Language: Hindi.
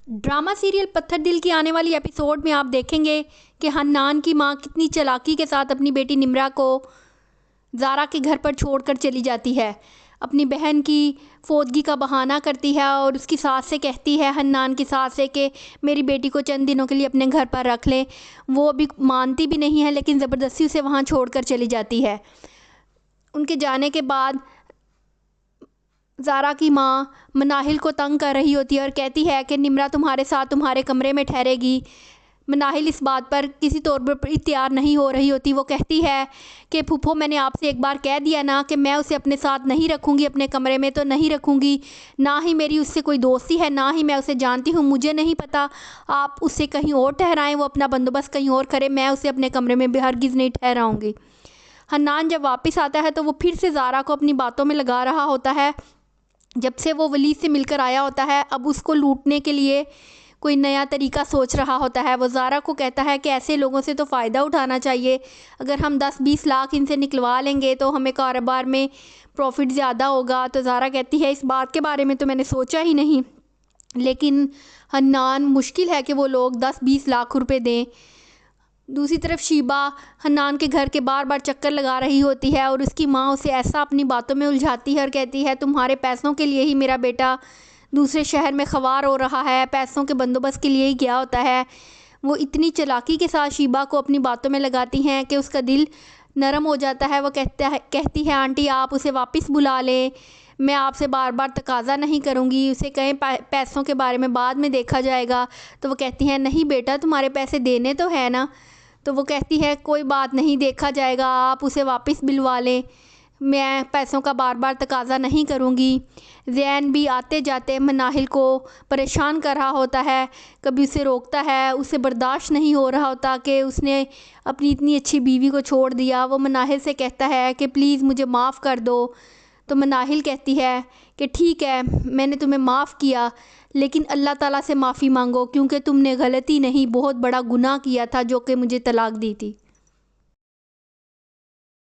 ड्रामा सीरियल पत्थर दिल की आने वाली एपिसोड में आप देखेंगे कि हन्नान की माँ कितनी चालाकी के साथ अपनी बेटी निम्रा को ज़ारा के घर पर छोड़कर चली जाती है। अपनी बहन की फौतगी का बहाना करती है और उसकी सास से कहती है, हन्नान की सास से, कि मेरी बेटी को चंद दिनों के लिए अपने घर पर रख लें। वो अभी मानती भी नहीं है, लेकिन ज़बरदस्ती उसे वहाँ छोड़कर चली जाती है। उनके जाने के बाद ज़ारा की माँ मनाहिल को तंग कर रही होती है और कहती है कि निम्रा तुम्हारे साथ तुम्हारे कमरे में ठहरेगी। मनाहिल इस बात पर किसी तौर पर तैयार नहीं हो रही होती। वो कहती है कि फूफो, मैंने आपसे एक बार कह दिया ना कि मैं उसे अपने साथ नहीं रखूँगी, अपने कमरे में तो नहीं रखूँगी। ना ही मेरी उससे कोई दोस्ती है, ना ही मैं उसे जानती हूँ, मुझे नहीं पता। आप उसे कहीं और ठहराएं, वो अपना बंदोबस्त कहीं और करे, मैं उसे अपने कमरे में हरगिज़ नहीं ठहराऊँगी। हन्नान जब वापस आता है तो वो फिर से ज़ारा को अपनी बातों में लगा रहा होता है। जब से वो वलीद से मिलकर आया होता है, अब उसको लूटने के लिए कोई नया तरीका सोच रहा होता है। वो ज़ारा को कहता है कि ऐसे लोगों से तो फ़ायदा उठाना चाहिए। अगर हम 10-20 लाख इनसे निकलवा लेंगे तो हमें कारोबार में प्रॉफिट ज़्यादा होगा। तो ज़ारा कहती है, इस बात के बारे में तो मैंने सोचा ही नहीं, लेकिन हन्नान, मुश्किल है कि वो लोग 10-20 लाख रुपए दें। दूसरी तरफ शीबा हन्नान के घर के बार बार चक्कर लगा रही होती है और उसकी माँ उसे ऐसा अपनी बातों में उलझाती है और कहती है, तुम्हारे पैसों के लिए ही मेरा बेटा दूसरे शहर में ख़वार हो रहा है, पैसों के बंदोबस्त के लिए ही गया होता है। वो इतनी चालाकी के साथ शीबा को अपनी बातों में लगाती हैं कि उसका दिल नरम हो जाता है। वो कहती है, आंटी आप उसे वापस बुला लें, मैं आपसे बार बार तकाजा नहीं करूँगी, उसे कहें पैसों के बारे में बाद में देखा जाएगा। तो वो कहती हैं, नहीं बेटा, तुम्हारे पैसे देने तो है ना। तो वो कहती है, कोई बात नहीं, देखा जाएगा, आप उसे वापस बुलवा लें, मैं पैसों का बार बार तकाजा नहीं करूँगी। ज़ैन भी आते जाते मनाहिल को परेशान कर रहा होता है, कभी उसे रोकता है। उसे बर्दाश्त नहीं हो रहा होता कि उसने अपनी इतनी अच्छी बीवी को छोड़ दिया। वो मनाहिल से कहता है कि प्लीज़ मुझे माफ़ कर दो। तो मनाहिल कहती है कि ठीक है, मैंने तुम्हें माफ़ किया, लेकिन अल्लाह ताला से माफ़ी मांगो, क्योंकि तुमने गलती नहीं, बहुत बड़ा गुनाह किया था जो कि मुझे तलाक दी थी।